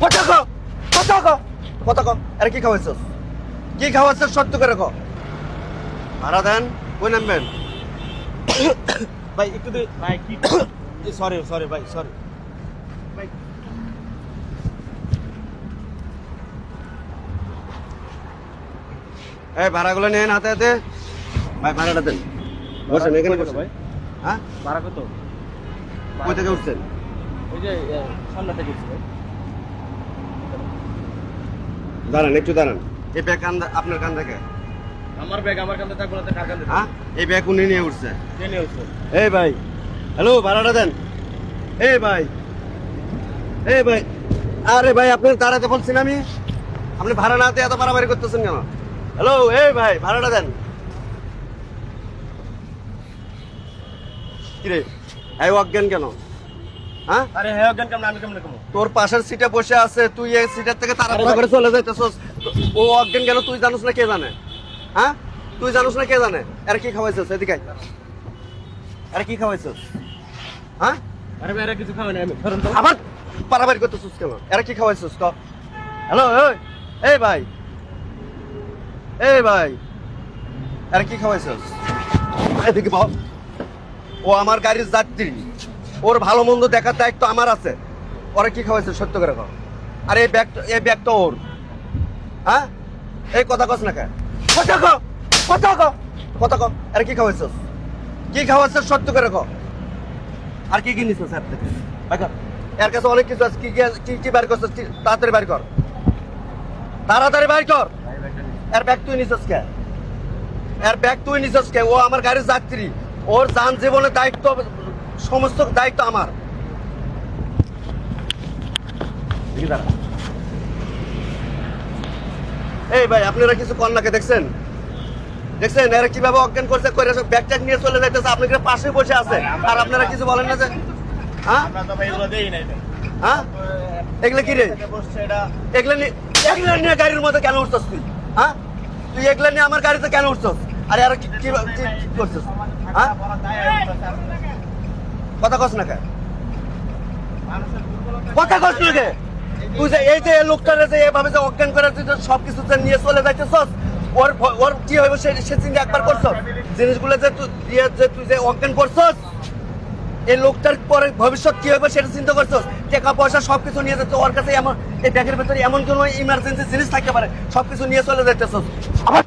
কথা কও কথা কও কথা কও। আরে কি খাওয়াইছস? কি খাওয়াইছস সত্য করে কও। ভাড়া দেন, কই নামবেন? ভাই একটু ভাই কি সরি সরি ভাই সরি ভাই। এই ভাড়াগুলো নেন হাতে হাতে। ভাই ভাড়াটা দেন। বসেন এখানে বসেন। ভাই হ্যাঁ? ভাড়া কত? কই থেকে উঠছেন? ওই যে সামনে থেকে উঠছি ভাই। দাঁড়ান একটু দাঁড়ান। এই ব্যাগ আপনার কান থেকে। আমার ব্যাগ আমার কাঁধে থাকবো না তো কার কাঁধে? হ্যাঁ? এই ব্যাগ উনি নিয়ে উঠছে। কে নিয়ে উঠছে? এই ভাই, হ্যালো ভাড়াটা দেন। এই ভাই, এই ভাই, আরে ভাই আপনার দাঁড়াতে বলছি না আমি। আপনি ভাড়া না দিয়ে এত বাড়াবাড়ি করতেছেন কেন? হ্যালো এই ভাই ভাড়াটা দেন। কিরে এই অজ্ঞান কেন? হ্যাঁ? আরে হ্যাঁ অজ্ঞান কেমন আমি কেমন কমো? তোর পাশের সিটে বসে আছে, তুই এই সিটের থেকে তাড়াতাড়ি করে চলে যাইতেছস। ও অজ্ঞান কেন তুই জানোস না কে জানে? হ্যাঁ? তুই জানোস না কে জানে? আরে কি খাওয়াইছস এদিকে আয়। আরে কি খাওয়াইছস? হ্যাঁ? আরে ভাই এরা কিছু খাবে না আমি ধরুন তো। আবার পারাবাড়ি করতেছিস কেন? এরা কি খাওয়াইছিস ক? হ্যালো এই ভাই, এই ভাই, এরা কি খাওয়াইছিস? এদিকে বল। ও আমার গাড়ির যাত্রী, ওর ভালো মন্দ দেখার দায়িত্ব আমার আছে। ওরা কি খাওয়াইছিস সত্য করে কর। আর এই ব্যাগ তো ওর। হ্যাঁ? এই কথা কস না কে? কথা ক কথা ক কথা ক। এরা কি খাওয়াইছিস? কি খাওয়াইছিস সত্য করে কর। আর কি কি নিছিস স্যার থেকে? বাইর এর কাছে অনেক কিছু আছে। কি কি কি বের করছিস? তাড়াতাড়ি বের কর, তাড়াতাড়ি বের কর। এর ব্যাগ তুই নিছিস কে? এর ব্যাগ তুই নিছিস কে? ও আমার গাড়ির যাত্রী, ওর যান জীবনের দায়িত্ব, সমস্ত দায়িত্ব আমার। দেখি দাঁড়া। এই ভাই আপনারা কিছু কন্যাকে দেখছেন? দেখছেন এরা কিভাবে অজ্ঞান করছে, করে ব্যাগ ট্যাগ নিয়ে চলে যাইতেছে। আপনি পাশে বসে আছে আর আপনারা কিছু বলেন না যে? হ্যাঁ আমরা তো ভাই এগুলো দেই নাই তো। হ্যাঁ? এগুলো কি রে? বসছে এটা। এগুলো নিয়ে গাড়ির মধ্যে কেন উঠছস তুই? হ্যাঁ? তুই এগুলো নিয়ে আমার গাড়িতে কেন উঠছস? আরে আর কি কি করছিস? হ্যাঁ? কথা কস না কে? কথা কস না কে? তুই যে এই যে লোকটারে যে এভাবে যে অজ্ঞান করে তুই যে সবকিছু যে নিয়ে চলে যাইতেছস, ওর ওর কি হইব সে চিন্তা একবার করছস? জিনিসগুলো যে তুই দিয়ে যে তুই যে অজ্ঞান করছস, এই লোকটার পরে ভবিষ্যৎ কি হবে সেটা চিন্তা করছস? টাকা পয়সা সবকিছু নিয়ে যাচ্ছে ওর কাছে। এমন এই ব্যাগের ভেতরে এমন কোনো ইমার্জেন্সি জিনিস থাকতে পারে, সবকিছু নিয়ে চলে যাইতেছস। আবার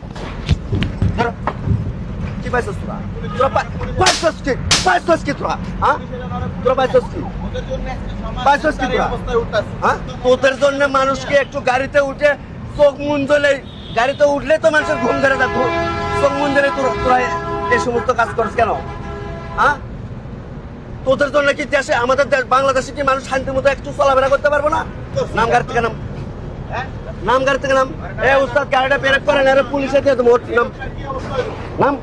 ধরো। কি পাইছস তোরা? তোরা পাইছস কি? পাইছস কি তোরা? হ্যাঁ? তোরা পাইছস কি? পাইছস কি তোরা? হ্যাঁ? তোদের জন্য মানুষকে একটু গাড়িতে উঠে চোখ মুঞ্জলে, গাড়িতে উঠলে তো মানুষের ঘুম ধরে যায়, চোখ মুঞ্জলে তোরা এই সমস্ত কাজ করিস কেন? হ্যাঁ? তোদের জন্য কি দেশে, আমাদের দেশ বাংলাদেশে কি মানুষ শান্তি মতো একটু চলাফেরা করতে পারবো না? নাম গাড়ি থেকে নাম, নাম গাড়ি থেকে নাম। এ উস্তাদ গাড়িটা ব্রেক করেন, আরে পুলিশে দিয়ে দেবো। নাম নাম।